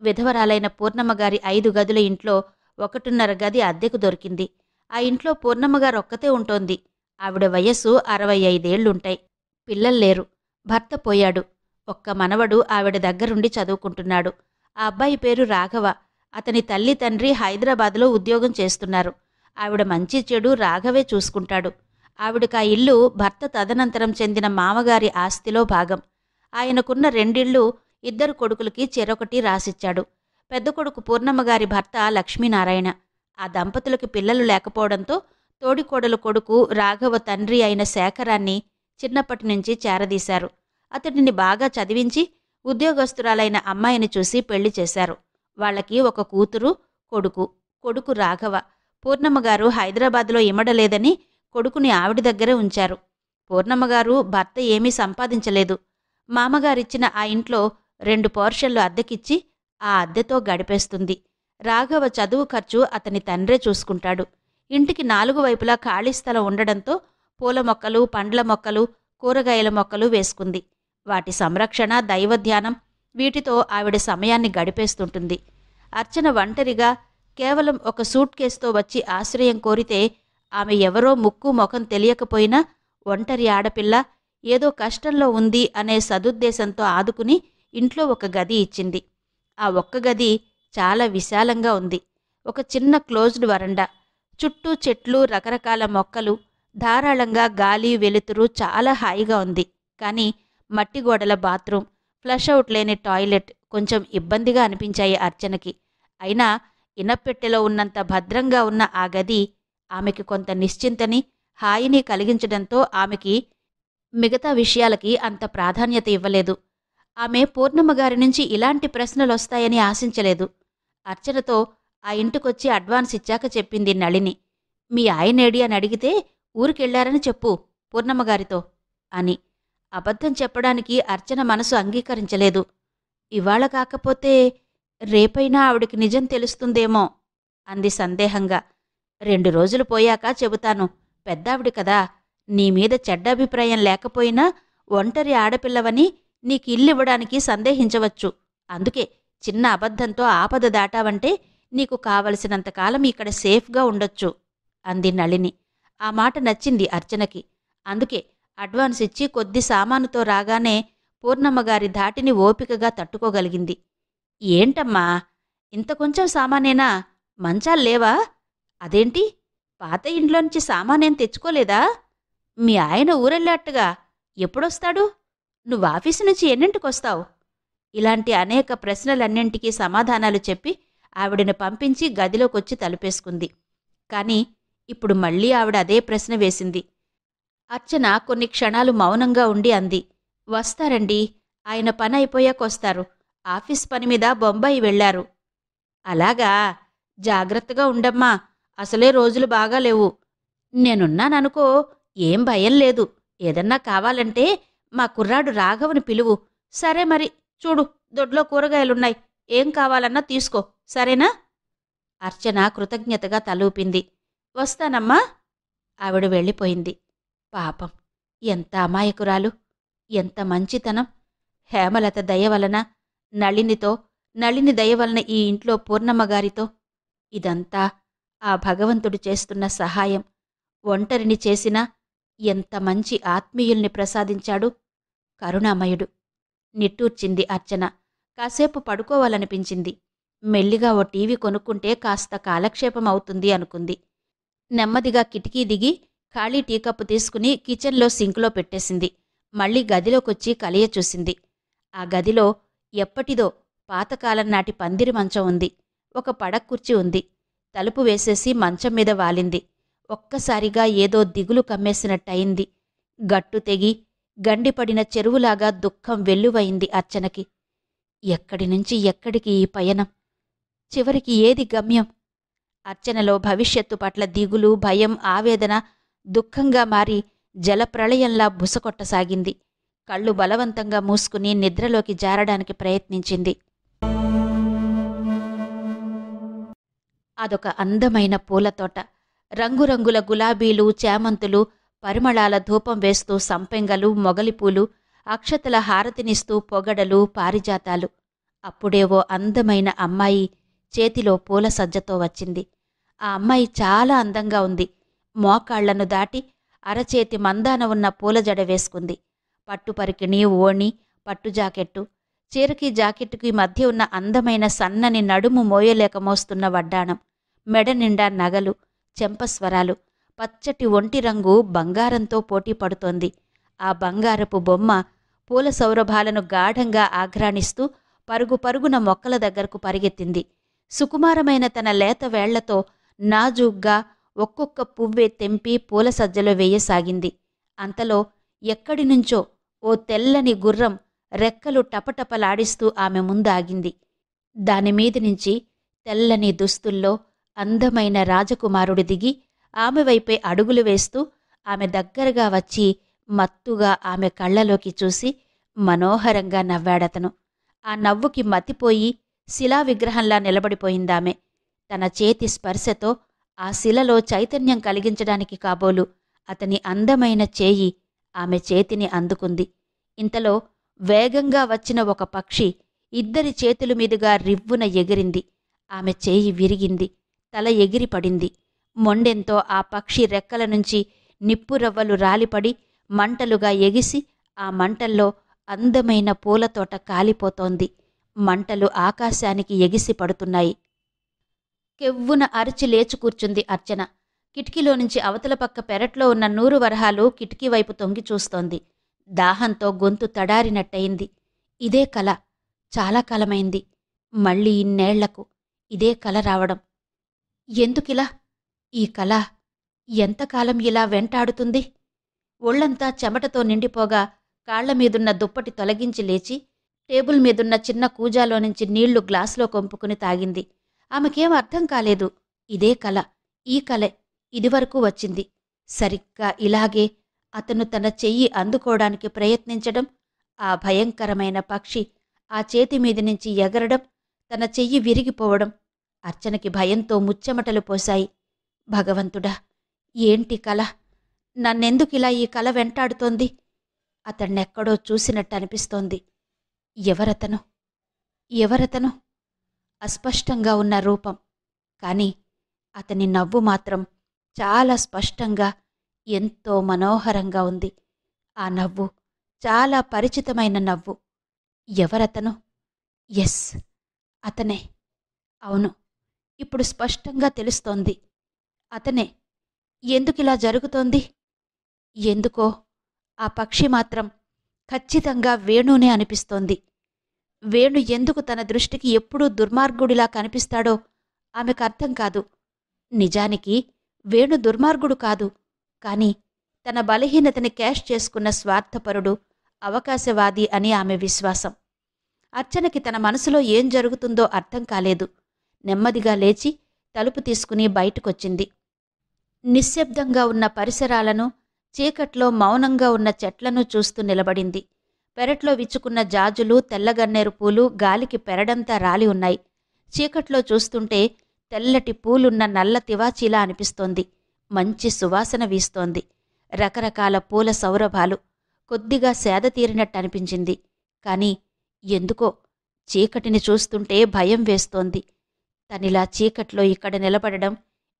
విధవరాలైన పూర్ణమ్మగారి 5 గదుల ఇంట్లో 1.5 గది అద్దెకు దొరికింది. ఆ ఇంట్లో పూర్ణమ్మగారు ఒక్కతే ఉంటోంది. ఆవిడ వయస్సు 65 ఏళ్లుంటాయి. పిల్లల్లేరు. భర్త పోయాడు. ఒక్క మనవడు ఆవిడ దగ్గరుండి చదువుకుంటున్నాడు. ఆ అబ్బాయి పేరు రాఘవ. అతని తల్లి తండ్రి హైదరాబాదులో ఉద్యోగం చేస్తున్నారు. ఆవిడ మంచి చెడు రాఘవే చూసుకుంటాడు. ఆవిడకా ఇల్లు భర్త తదనంతరం చెందిన మామగారి ఆస్తిలో భాగం. ఆయనకున్న 2 ఇళ్ళు 2 కొడుకులకి చెరొకటి రాసిచ్చాడు. పెద్ద కొడుకు పూర్ణమ్మగారి భర్త లక్ష్మీనారాయణ. ఆ దంపతులకి పిల్లలు లేకపోవడంతో తోడికోడలు కొడుకు రాఘవ తండ్రి అయిన శేఖరాన్ని చిన్నప్పటినుంచి చేరదీశారు. అతడిని బాగా చదివించి ఉద్యోగస్తురాలైన అమ్మాయిని చూసి పెళ్లి చేశారు. వాళ్లకి ఒక కూతురు, కొడుకు. కొడుకు రాఘవ. పూర్ణమ్మగారు హైదరాబాదులో ఇమడలేదని కొడుకుని ఆవిడి దగ్గరే ఉంచారు. పూర్ణమ్మగారు భర్త ఏమీ సంపాదించలేదు. మామగారిచ్చిన ఆ ఇంట్లో 2 పోర్షన్లు అద్దెకిచ్చి ఆ అద్దెతో గడిపేస్తుంది. రాఘవ చదువు ఖర్చు అతని తండ్రే చూసుకుంటాడు. ఇంటికి 4 వైపులా ఖాళీ స్థలం ఉండడంతో పూల మొక్కలు, పండ్ల మొక్కలు, కూరగాయల మొక్కలు వేసుకుంది. వాటి సంరక్షణ, దైవధ్యానం, వీటితో ఆవిడ సమయాన్ని గడిపేస్తుంటుంది. అర్చన ఒంటరిగా కేవలం ఒక సూట్ కేసుతో వచ్చి ఆశ్రయం కోరితే ఆమె ఎవరో ముక్కు మొఖం తెలియకపోయినా ఒంటరి ఆడపిల్ల, ఏదో కష్టంలో ఉంది అనే సదుద్దేశంతో ఆదుకుని ఇంట్లో ఒక గది ఇచ్చింది. ఆ ఒక్క గది చాలా విశాలంగా ఉంది. ఒక చిన్న క్లోజ్డ్ వరండా, చుట్టూ చెట్లు, రకరకాల మొక్కలు, ధారాళంగా గాలి, వెలుతురు, చాలా హాయిగా ఉంది. కానీ మట్టి గోడల బాత్రూం, ఫ్లషౌట్ లేని టాయిలెట్ కొంచెం ఇబ్బందిగా అనిపించాయి అర్చనకి. అయినా ఇనప్పెట్టెలో ఉన్నంత భద్రంగా ఉన్న ఆ గది ఆమెకి కొంత నిశ్చింతని, హాయిని కలిగించడంతో ఆమెకి మిగతా విషయాలకి అంత ప్రాధాన్యత ఇవ్వలేదు. ఆమె పూర్ణమ్మగారి నుంచి ఇలాంటి ప్రశ్నలొస్తాయని ఆశించలేదు. అర్చనతో ఆ ఇంటికొచ్చి అడ్వాన్స్ ఇచ్చాక చెప్పింది నళిని. మీ ఆయనేడి అని అడిగితే ఊరికెళ్లారని చెప్పు పూర్ణమ్మగారితో అని. అబద్ధం చెప్పడానికి అర్చన మనసు అంగీకరించలేదు. ఇవాళ కాకపోతే రేపైనా ఆవిడికి నిజం తెలుస్తుందేమో అంది సందేహంగా. 2 రోజులు పోయాక చెబుతాను. పెద్దావిడి కదా, నీమీద చెడ్డాభిప్రాయం లేకపోయినా ఒంటరి ఆడపిల్లవని నీకు ఇల్లివ్వడానికి సందేహించవచ్చు. అందుకే చిన్న అబద్ధంతో ఆపద దాటావంటే నీకు కావలసినంతకాలం ఇక్కడ సేఫ్గా ఉండొచ్చు అంది నళిని. ఆ మాట నచ్చింది అర్చనకి. అందుకే అడ్వాన్స్ ఇచ్చి కొద్ది సామానుతో రాగానే పూర్ణమ్మగారి ధాటిని ఓపికగా తట్టుకోగలిగింది. ఏంటమ్మా, ఇంత కొంచెం సామానేనా? మంచాల్లేవా? అదేంటి, పాత ఇంట్లోంచి సామానేం తెచ్చుకోలేదా? మీ ఆయన ఊరెళ్ళాట్టుగా, ఎప్పుడొస్తాడు? నువ్వాఫీసు నుంచి ఎన్నింటికొస్తావు? ఇలాంటి అనేక ప్రశ్నలన్నింటికీ సమాధానాలు చెప్పి ఆవిడని పంపించి గదిలోకొచ్చి తలుపేసుకుంది. కాని ఇప్పుడు మళ్ళీ ఆవిడ అదే ప్రశ్న వేసింది. అర్చన కొన్ని క్షణాలు మౌనంగా ఉండి అంది. వస్తారండి, ఆయన పని అయిపోయాకొస్తారు. ఆఫీస్ పని మీద బొంబాయి వెళ్లారు. అలాగా, జాగ్రత్తగా ఉండమ్మా, అసలే రోజులు బాగాలేవు. నేనున్నాననుకో, ఏం భయం లేదు. ఏదన్నా కావాలంటే మా కుర్రాడు రాఘవని పిలువు. సరే మరి, చూడు దొడ్లో కూరగాయలున్నాయి, ఏం కావాలన్నా తీసుకో, సరేనా? అర్చన కృతజ్ఞతగా తలూపింది. వస్తానమ్మా. ఆవిడ వెళ్ళిపోయింది. పాపం, ఎంత అమాయకురాలు, ఎంత మంచితనం. హేమలత దయవలన, నళినితో, నళిని దయవలన ఈ ఇంట్లో పూర్ణమ్మగారితో. ఇదంతా ఆ భగవంతుడు చేస్తున్న సహాయం. ఒంటరిని చేసినా ఎంత మంచి ఆత్మీయుల్ని ప్రసాదించాడు కరుణామయుడు. నిట్టూర్చింది అర్చన. కాసేపు పడుకోవాలనిపించింది. మెల్లిగా ఓ టీవీ కొనుక్కుంటే కాస్త కాలక్షేపం అవుతుంది అనుకుంది. నెమ్మదిగా కిటికీ దిగి ఖాళీ టీకప్పు తీసుకుని కిచెన్లో సింకులో పెట్టేసింది. మళ్ళీ గదిలోకొచ్చి కలియ చూసింది. ఆ గదిలో ఎప్పటిదో పాతకాలం నాటి పందిరి మంచం ఉంది. ఒక పడక్కుర్చీ ఉంది. తలుపు వేసేసి మంచం మీద వాలింది. ఒక్కసారిగా ఏదో దిగులు కమ్మేసినట్టయింది. గట్టు తెగి గండిపడిన చెరువులాగా దుఃఖం వెల్లువయింది అర్చనకి. ఎక్కడినుంచి ఎక్కడికి ఈ పయనం? చివరికి ఏది గమ్యం? అర్చనలో భవిష్యత్తు పట్ల దిగులు, భయం, ఆవేదన దుఃఖంగా మారి జలప్రళయంలా బుసకొట్టసాగింది. కళ్ళు బలవంతంగా మూసుకుని నిద్రలోకి జారడానికి ప్రయత్నించింది. అదొక అందమైన పూలతోట. రంగురంగుల గులాబీలు, చేమంతులు, పరిమళాల ధూపం వేస్తూ సంపెంగలు, మొగలిపూలు, అక్షతల హారతినిస్తూ పొగడలు, పారిజాతాలు. అప్పుడేవో అందమైన అమ్మాయి చేతిలో పూల సజ్జతో వచ్చింది. ఆ అమ్మాయి చాలా అందంగా ఉంది. మోకాళ్లను దాటి అరచేతి మందాన ఉన్న పూలజడ వేసుకుంది. పట్టుపరికిణి, ఓణి, పట్టు జాకెట్టు, చీరకి జాకెట్టుకి మధ్య ఉన్న అందమైన సన్నని నడుము మోయలేక మోస్తున్న వడ్డాణం, మెడ నిండా నగలు, చెంపస్వరాలు, పచ్చటి ఒంటి రంగు బంగారంతో పోటీ పడుతోంది. ఆ బంగారపు బొమ్మ పూల సౌరభాలను గాఢంగా ఆఘ్రాణిస్తూ పరుగు పరుగున మొక్కల దగ్గరకు పరిగెత్తింది. సుకుమారమైన తన లేత వేళ్లతో నాజూగ్గా ఒక్కొక్క పువ్వే తెంపి పూల సజ్జలో వేయసాగింది. అంతలో ఎక్కడినుంచో ఓ తెల్లని గుర్రం రెక్కలు టపటపలాడిస్తూ ఆమె ముందాగింది. దానిమీది నుంచి తెల్లని దుస్తుల్లో అందమైన రాజకుమారుడు దిగి ఆమె వైపే అడుగులు వేస్తూ ఆమె దగ్గరగా వచ్చి మత్తుగా ఆమె కళ్లలోకి చూసి మనోహరంగా నవ్వాడతను. ఆ నవ్వుకి మతిపోయి శిలా విగ్రహంలా నిలబడిపోయిందామె. తన చేతి స్పర్శతో ఆ శిలలో చైతన్యం కలిగించడానికి కాబోలు అతని అందమైన చేయి ఆమె చేతిని అందుకుంది. ఇంతలో వేగంగా వచ్చిన ఒక పక్షి ఇద్దరి చేతుల మీదుగా రివ్వున ఎగిరింది. ఆమె చేయి విరిగింది. తల ఎగిరిపడింది. మొండెంతో ఆ పక్షి రెక్కల నుంచి నిప్పురవ్వలు రాలిపడి మంటలుగా ఎగిసి ఆ మంటల్లో అందమైన పూలతోట కాలిపోతోంది. మంటలు ఆకాశానికి ఎగిసి పడుతున్నాయి. కెవ్వున అరిచి లేచి కూర్చుంది అర్చన. కిటికీలో నుంచి అవతల పక్క పెరట్లో ఉన్న నూరు వరహాలు కిటికీ వైపు తొంగి చూస్తోంది. దాహంతో గొంతు తడారినట్టయింది. ఇదే కల. చాలా కాలమైంది. మళ్ళీ ఇన్నేళ్లకు ఇదే కల రావడం. ఎందుకిలా? ఈ కల ఎంతకాలం ఇలా వెంటాడుతుంది? ఒళ్లంతా చెమటతో నిండిపోగా కాళ్లమీదున్న దుప్పటి తొలగించి లేచి టేబుల్ మీదున్న చిన్న కూజాలో నుంచి నీళ్లు గ్లాసులో కొంపుకుని తాగింది. ఆమెకేం అర్థం కాలేదు. ఇదే కల, ఈ కలే ఇదివరకు వచ్చింది. సరిగ్గా ఇలాగే అతను తన చెయ్యి అందుకోవడానికి ప్రయత్నించడం, ఆ భయంకరమైన పక్షి ఆ చేతిమీది నుంచి ఎగరడం, తన చెయ్యి విరిగిపోవడం. అర్చనకి భయంతో ముచ్చెమటలు పోశాయి. భగవంతుడా, ఏంటి కల? నన్నెందుకిలా ఈ కల వెంటాడుతోంది? అతన్నెక్కడో చూసినట్టు అనిపిస్తోంది. ఎవరతను? ఎవరతను? అస్పష్టంగా ఉన్న రూపం. కాని అతని నవ్వు మాత్రం చాలా స్పష్టంగా, ఎంతో మనోహరంగా ఉంది. ఆ నవ్వు చాలా పరిచితమైన నవ్వు. ఎవరతను? ఎస్, అతనే. అవును, ఇప్పుడు స్పష్టంగా తెలుస్తోంది. అతనే. ఎందుకిలా జరుగుతోంది? ఎందుకో ఆ పక్షి మాత్రం ఖచ్చితంగా వేణునే అనిపిస్తోంది. వేణు ఎందుకు తన దృష్టికి ఎప్పుడూ దుర్మార్గుడిలా కనిపిస్తాడో ఆమెకర్థం కాదు. నిజానికి వేణు దుర్మార్గుడు కాదు. కాని తన బలహీనతని క్యాష్ చేసుకున్న స్వార్థపరుడు, అవకాశవాది అని ఆమె విశ్వాసం. అర్చనకి తన మనసులో ఏం జరుగుతుందో అర్థం కాలేదు. నెమ్మదిగా లేచి తలుపు తీసుకుని బయటకొచ్చింది. నిశ్శబ్దంగా ఉన్న పరిసరాలను, చీకట్లో మౌనంగా ఉన్న చెట్లను చూస్తూ నిలబడింది. పెరట్లో విచ్చుకున్న జాజులు, తెల్లగన్నేరు పూలు గాలికి పెరడంతా రాలి ఉన్నాయి. చీకట్లో చూస్తుంటే తెల్లటి పూలున్న నల్ల తివాచీలా అనిపిస్తోంది. మంచి సువాసన వీస్తోంది. రకరకాల పూల సౌరభాలు. కొద్దిగా సేద తీరినట్టనిపించింది. కాని ఎందుకో చీకటిని చూస్తుంటే భయం వేస్తోంది. తనిలా చీకట్లో ఇక్కడ నిలబడడం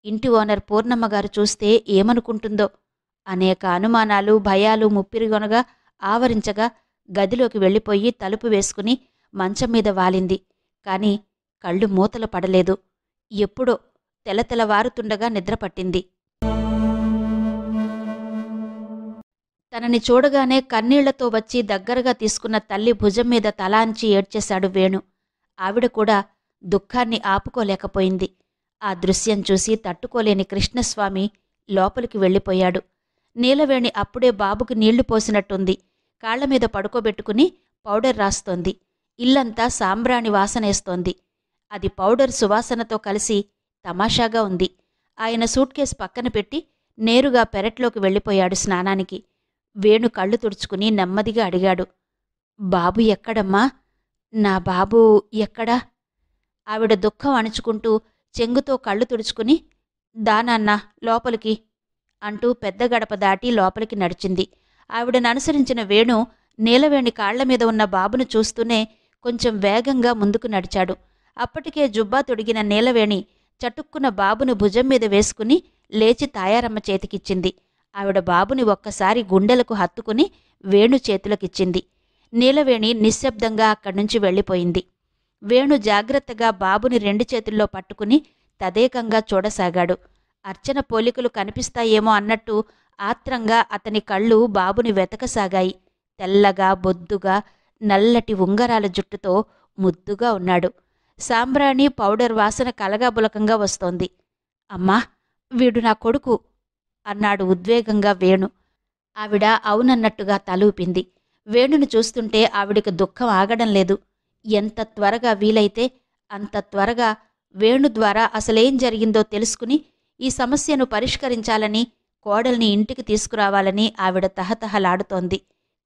ఇంటి ఓనర్ పూర్ణమ్మగారు చూస్తే ఏమనుకుంటుందో అనేక అనుమానాలు, భయాలు ముప్పిరిగొనగా ఆవరించగా గదిలోకి వెళ్ళిపోయి తలుపు వేసుకుని మంచం మీద వాలింది. కాని కళ్ళు మూతలు పడలేదు. ఎప్పుడో తెలతెలవారుతుండగా నిద్రపట్టింది. తనని చూడగానే కన్నీళ్లతో వచ్చి దగ్గరగా తీసుకున్న తల్లి భుజం మీద తలాంచి ఏడ్చేశాడు వేణు. ఆవిడ కూడా దుఃఖాన్ని ఆపుకోలేకపోయింది. ఆ దృశ్యం చూసి తట్టుకోలేని కృష్ణస్వామి లోపలికి వెళ్ళిపోయాడు. నీలవేణి అప్పుడే బాబుకు నీళ్లు పోసినట్టుంది. కాళ్లమీద పడుకోబెట్టుకుని పౌడర్ రాస్తోంది. ఇల్లంతా సాంబ్రాణి వాసనేస్తోంది. అది పౌడర్ సువాసనతో కలిసి తమాషాగా ఉంది. ఆయన సూట్ కేసు పక్కన పెట్టి నేరుగా పెరట్లోకి వెళ్ళిపోయాడు స్నానానికి. వేణు కళ్ళు తుడుచుకుని నెమ్మదిగా అడిగాడు, బాబు ఎక్కడమ్మా? నా బాబు ఎక్కడా? ఆవిడ దుఃఖం అణుచుకుంటూ చెంగుతో కళ్ళు తుడుచుకుని, దానాన్నా లోపలికి అంటూ పెద్ద గడప దాటి లోపలికి నడిచింది. ఆవిడను అనుసరించిన వేణు నీలవేణి కాళ్లమీద ఉన్న బాబును చూస్తూనే కొంచెం వేగంగా ముందుకు నడిచాడు. అప్పటికే జుబ్బా తొడిగిన నీలవేణి చటుక్కున బాబును భుజం మీద వేసుకుని లేచి తాయారమ్మ చేతికిచ్చింది. ఆవిడ బాబుని ఒక్కసారి గుండెలకు హత్తుకుని వేణు చేతులకిచ్చింది. నీలవేణి నిశ్శబ్దంగా అక్కడ్నుంచి వెళ్ళిపోయింది. వేణు జాగ్రత్తగా బాబుని రెండు చేతుల్లో పట్టుకుని తదేకంగా చూడసాగాడు. అర్చన పోలికలు కనిపిస్తాయేమో అన్నట్టు ఆత్రంగా అతని కళ్ళు బాబుని వెతకసాగాయి. తెల్లగా, బొద్దుగా, నల్లటి ఉంగరాల జుట్టుతో ముద్దుగా ఉన్నాడు. సాంబ్రాణి, పౌడర్ వాసన కలగాబులకంగా వస్తోంది. అమ్మా, వీడు నా కొడుకు అన్నాడు ఉద్వేగంగా వేణు. ఆవిడ అవునన్నట్టుగా తలూపింది. వేణును చూస్తుంటే ఆవిడికి దుఃఖం ఆగడం లేదు. ఎంత త్వరగా వీలైతే అంత త్వరగా వేణు ద్వారా అసలేం జరిగిందో తెలుసుకుని ఈ సమస్యను పరిష్కరించాలని, కోడల్ని ఇంటికి తీసుకురావాలని ఆవిడ తహతహలాడుతోంది.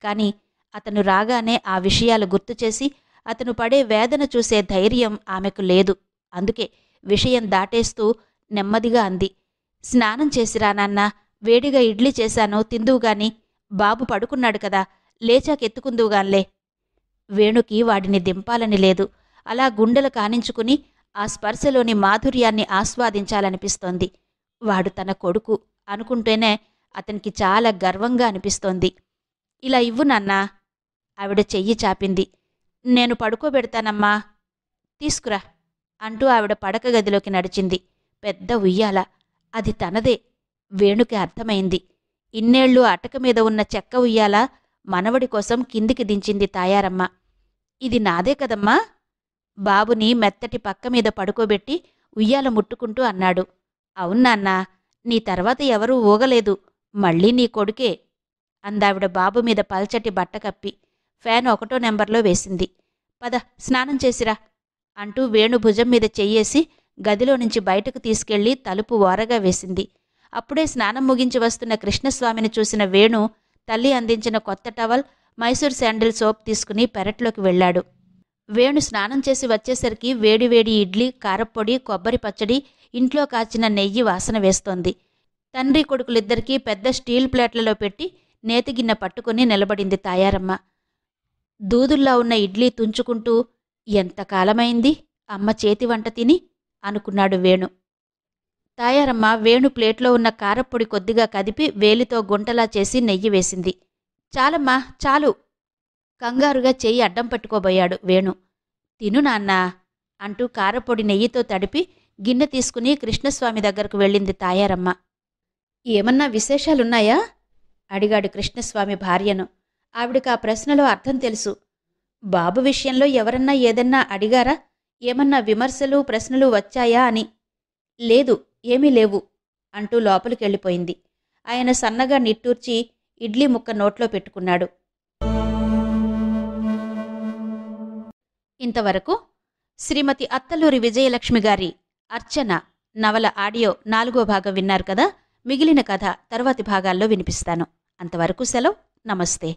కాని అతను రాగానే ఆ విషయాలు గుర్తుచేసి అతను పడే వేదన చూసే ధైర్యం ఆమెకు లేదు. అందుకే విషయం దాటేస్తూ నెమ్మదిగా అంది, స్నానం చేసిరా నాన్నా, వేడిగా ఇడ్లీ చేశాను, తిందువుగాని. బాబు పడుకున్నాడు కదా, లేచాకెత్తుకుందువుగాన్లే. వేణుకి వాడిని దింపాలని లేదు. అలా గుండెలు కానించుకుని ఆ స్పర్శలోని మాధుర్యాన్ని ఆస్వాదించాలనిపిస్తోంది. వాడు తన కొడుకు అనుకుంటేనే అతనికి చాలా గర్వంగా అనిపిస్తోంది. ఇలా ఇవ్వు నాన్నా. ఆవిడ చెయ్యి చాపింది. నేను పడుకోబెడతానమ్మా, తీసుకురా అంటూ ఆవిడ పడక గదిలోకి నడిచింది. పెద్ద ఉయ్యాల, అది తనదే. వేణుకి అర్థమైంది. ఇన్నేళ్లు అటక మీద ఉన్న చెక్క ఉయ్యాల మనవడి కోసం కిందికి దించింది తాయారమ్మ. ఇది నాదే కదమ్మా? బాబుని మెత్తటి పక్క మీద పడుకోబెట్టి ఉయ్యాల ముట్టుకుంటూ అన్నాడు. అవునాన్నా, నీ తర్వాత ఎవరూ ఊగలేదు, మళ్ళీ నీ కొడుకే అందావిడ బాబు మీద పల్చటి బట్ట కప్పి. ఫ్యాన్ 1వ నెంబర్లో వేసింది. పద, స్నానం చేసిరా అంటూ వేణు భుజం మీద చెయ్యేసి గదిలో నుంచి బయటకు తీసుకెళ్లి తలుపు ఓరగా వేసింది. అప్పుడే స్నానం ముగించి వస్తున్న కృష్ణస్వామిని చూసిన వేణు తల్లి అందించిన కొత్త టవల్, మైసూర్ శాండిల్ సోప్ తీసుకుని పెరట్లోకి వెళ్లాడు. వేణు స్నానం చేసి వచ్చేసరికి వేడివేడి ఇడ్లీ, కారప్పొడి, కొబ్బరి పచ్చడి, ఇంట్లో కాచిన నెయ్యి వాసన వేస్తోంది. తండ్రి కొడుకులిద్దరికీ పెద్ద స్టీల్ ప్లేట్లలో పెట్టి నేతిగిన్నె పట్టుకుని నిలబడింది తాయారమ్మ. దూదుల్లా ఉన్న ఇడ్లీ తుంచుకుంటూ, ఎంతకాలమైంది అమ్మ చేతి వంట తిని అనుకున్నాడు వేణు. తాయారమ్మ వేణు ప్లేట్లో ఉన్న కారప్పొడి కొద్దిగా కదిపి వేలితో గుంటలా చేసి నెయ్యి వేసింది. చాలమ్మా, చాలు కంగారుగా చెయ్యి అడ్డం పట్టుకోబోయాడు వేణు. తిను నాన్నా అంటూ కారప్పొడి నెయ్యితో తడిపి గిన్నె తీసుకుని కృష్ణస్వామి దగ్గరకు వెళ్ళింది తాయారమ్మ. ఏమన్నా విశేషాలున్నాయా అడిగాడు కృష్ణస్వామి భార్యను. ఆవిడకి ఆ ప్రశ్నలో అర్థం తెలుసు. బాబు విషయంలో ఎవరన్నా ఏదన్నా అడిగారా? ఏమన్నా విమర్శలు, ప్రశ్నలు వచ్చాయా అని. లేదు, ఏమీ లేవు అంటూ లోపలికెళ్ళిపోయింది. ఆయన సన్నగా నిట్టూర్చి ఇడ్లీ ముక్క నోట్లో పెట్టుకున్నాడు. ఇంతవరకు శ్రీమతి అత్తలూరి విజయలక్ష్మి గారి అర్చన నవల ఆడియో 4వ భాగం విన్నారు కదా. మిగిలిన కథ తర్వాతి భాగాల్లో వినిపిస్తాను. అంతవరకు సెలవు. నమస్తే.